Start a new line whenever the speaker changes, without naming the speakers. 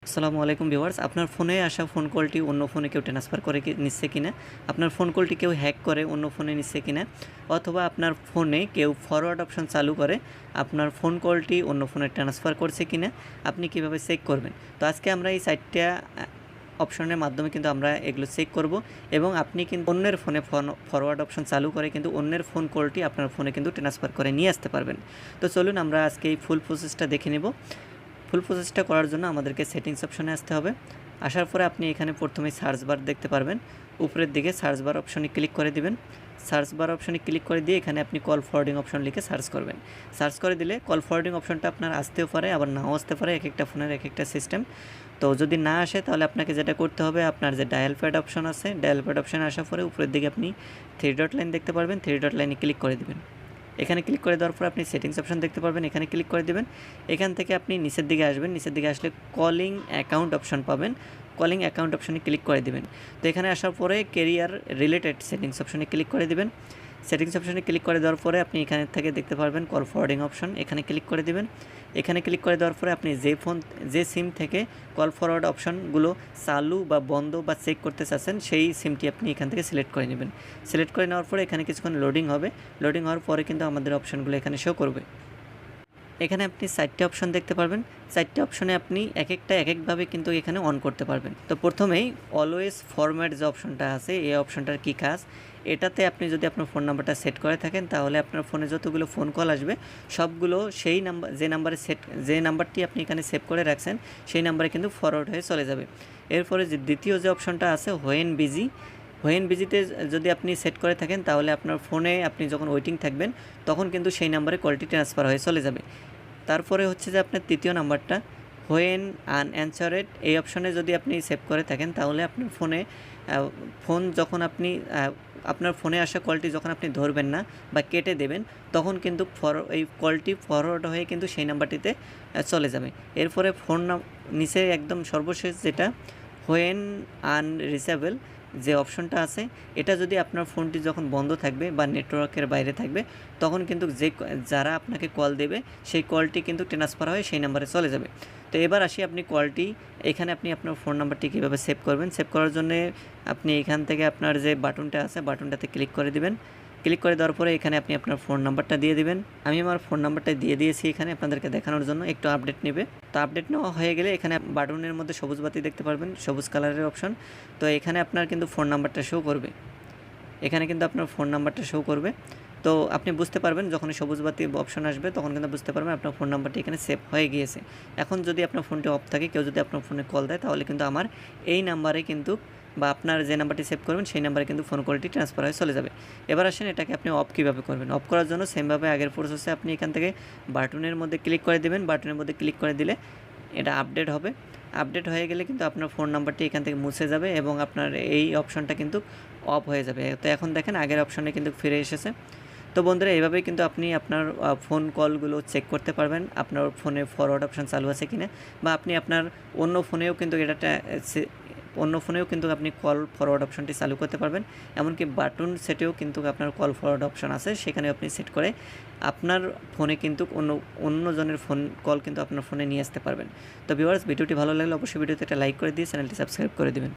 আসসালামু আলাইকুম ভিউয়ার্স, আপনার ফোনে আসা ফোন কলটি অন্য ফোনে কেউ ট্রান্সফার করে নিচ্ছে কিনা, আপনার ফোন কলটি কেউ হ্যাক করে অন্য ফোনে নিচ্ছে কিনা, অথবা আপনার ফোনে কেউ ফরওয়ার্ড অপশন চালু করে আপনার ফোন কলটি অন্য ফোনে ট্রান্সফার করছে কিনা আপনি কিভাবে চেক করবেন। তো আজকে আমরা এই 4টা অপশনের মাধ্যমে কিন্তু আমরা এগুলো চেক করব এবং আপনি কিন্তু অন্যের ফোনে ফরওয়ার্ড অপশন চালু করে কিন্তু অন্যের ফোন কলটি আপনার ফোনে কিন্তু ট্রান্সফার করে নিয়ে আসতে পারবেন। তো চলুন আমরা আজকে এই ফুল প্রসেসটা দেখে নেব। ফুল প্রসেসটা করার জন্য আমাদেরকে সেটিংস অপশনে আসতে হবে। আসার পরে আপনি এখানে প্রথমে সার্চ বার দেখতে পারবেন, উপরের দিকে সার্চ বার অপশনে ক্লিক করে দিবেন। সার্চ বার অপশনে ক্লিক করে দিয়ে এখানে আপনি কল ফরওয়ার্ডিং অপশন লিখে সার্চ করবেন। সার্চ করে দিলে কল ফরওয়ার্ডিং অপশনটা আপনার আসতেও পারে, আবার নাও আসতে পারে, এক একটা ফোনের এক একটা সিস্টেম। তো যদি না আসে তাহলে আপনাকে যেটা করতে হবে, আপনার যে ডায়াল প্যাড অপশন আছে, ডায়াল প্যাড অপশনে আসার পরে উপরের দিকে আপনি 3 ডট লাইন দেখতে পারবেন, 3 ডট লাইনে ক্লিক করে দিবেন। এখানে ক্লিক করে দেওয়ার পর আপনি সেটিংস অপশন দেখতে পারবেন, এখানে ক্লিক করে দেবেন। এখান থেকে আপনি নিচের দিকে আসবেন, নিচের দিকে আসলে কলিং অ্যাকাউন্ট অপশন পাবেন, কলিং অ্যাকাউন্ট অপশনে ক্লিক করে দিবেন। তো এখানে আসার পরে কেরিয়ার রিলেটেড সেটিংস অপশনে ক্লিক করে দিবেন। সেটিংস অপশনে ক্লিক করে দেওয়ার পরে আপনি এখানে থেকে দেখতে পারবেন কল ফরওয়ার্ডিং অপশন, এখানে ক্লিক করে দিবেন। এখানে ক্লিক করে দেওয়ার পরে আপনি যে সিম থেকে কল ফরওয়ার্ড অপশনগুলো চালু বা বন্ধ বা চেক করতে চাচ্ছেন সেই সিমটি আপনি এখান থেকে সিলেক্ট করে নেবেন। সিলেক্ট করে নেওয়ার পরে এখানে কিছুক্ষণ লোডিং হবে, লোডিং হওয়ার পরে কিন্তু আমাদের অপশনগুলো এখানে শো করবে। এখানে আপনি 4টে অপশন দেখতে পারবেন, 4টে অপশনে আপনি এক একভাবে কিন্তু এখানে অন করতে পারবেন। তো প্রথমেই অলওয়েজ ফরম্যাট যে অপশনটা আছে, এই অপশনটার কী কাজ, এটাতে আপনি যদি আপনার ফোন নাম্বারটা সেট করে থাকেন তাহলে আপনার ফোনে যতগুলো ফোন কল আসবে সবগুলো সেই নাম্বার, যে নাম্বারটি আপনি এখানে সেভ করে রাখছেন সেই নাম্বারে কিন্তু ফরওয়ার্ড হয়ে চলে যাবে। এরপরে যে দ্বিতীয় যে অপশনটা আছে হোয়েন বিজিতে যদি আপনি সেট করে থাকেন তাহলে আপনার ফোনে আপনি যখন ওয়েটিং থাকবেন তখন কিন্তু সেই নাম্বারে কলটি ট্রান্সফার হয়ে চলে যাবে। তারপরে হচ্ছে যে আপনার তৃতীয় নাম্বারটা হোয়েন আনঅ্যানসারেড, এই অপশনে যদি আপনি সেভ করে থাকেন তাহলে আপনার ফোন যখন আপনি আপনার ফোনে আসা কলটি যখন আপনি ধরবেন না বা কেটে দেবেন তখন কিন্তু এই কলটি ফরওয়ার্ড হয়ে কিন্তু সেই নাম্বারটিতে চলে যাবে। এরপরে নিচে একদম সর্বশেষ যেটা হোয়েন আনরিচেবল যে অপশনটা আছে, এটা যদি আপনার ফোনটি যখন বন্ধ থাকবে বা নেটওয়ার্কের বাইরে থাকবে তখন কিন্তু যারা আপনাকে কল দেবে সেই কলটি কিন্তু ট্রান্সফার হয়ে সেই নাম্বারে চলে যাবে। তো এবার আসি আপনি এখানে আপনি আপনার ফোন নাম্বারটি কীভাবে সেভ করবেন। সেভ করার জন্য আপনি এখান থেকে আপনার যে বাটনটা আছে বাটনটাতে ক্লিক করে দিবেন। ক্লিক করে দেওয়ার পরে এখানে আপনি আপনার ফোন নাম্বারটা দিয়ে দিবেন। আমি আমার ফোন নাম্বারটা দিয়ে দিয়েছি এখানে আপনাদেরকে দেখানোর জন্য, একটু আপডেট নেবে। তো আপডেট নেওয়া হয়ে গেলে এখানে বাটনের মধ্যে সবুজ বাতি দেখতে পারবেন, সবুজ কালারের অপশন। তো এখানে আপনার কিন্তু ফোন নাম্বারটা শো করবে, এখানে কিন্তু আপনার ফোন নাম্বারটা শো করবে। তো আপনি বুঝতে পারবেন যখন সবুজ বাতি অপশন আসবে তখন কিন্তু বুঝতে পারবেন আপনার ফোন নাম্বারটি এখানে সেভ হয়ে গিয়েছে। এখন যদি আপনার ফোনটি অফ থাকে, কেউ যদি আপনার ফোনে কল দেয় তাহলে কিন্তু আমার এই নাম্বারে কিন্তু বা আপনার যে নাম্বারটি সেভ করবেন সেই নাম্বারে কিন্তু ফোন কলটি ট্রান্সফার হয়ে চলে যাবে। এবার আসেন এটাকে আপনি অফ কীভাবে করবেন। অফ করার জন্য সেমভাবে আগের প্রসেসে আপনি এখান থেকে বাটনের মধ্যে ক্লিক করে দেবেন। বাটনের মধ্যে ক্লিক করে দিলে এটা আপডেট হবে। আপডেট হয়ে গেলে কিন্তু আপনার ফোন নাম্বারটি এখান থেকে মুছে যাবে এবং আপনার এই অপশনটা কিন্তু অফ হয়ে যাবে। তো এখন দেখেন আগের অপশনে কিন্তু ফিরে এসেছে। তো বন্ধুরা, এভাবেই কিন্তু আপনি আপনার ফোন কলগুলো চেক করতে পারবেন আপনার ফোনে ফরওয়ার্ড অপশন চালু আছে কিনা, বা আপনি আপনার অন্য ফোনেও কিন্তু আপনি কল ফরওয়ার্ড অপশনটি চালু করতে পারবেন। এমনকি বাটন সেটেও কিন্তু আপনার কল ফরওয়ার্ড অপশন আছে, সেখানে আপনি সেট করে আপনার ফোনে কিন্তু অন্যজনের ফোন কল কিন্তু আপনার ফোনে নিয়ে আসতে পারবেন। তো ভিউয়ার্স, ভিডিওটি ভালো লাগলে অবশ্যই ভিডিওতে একটা লাইক করে দিয়ে চ্যানেলটি সাবস্ক্রাইব করে দেবেন।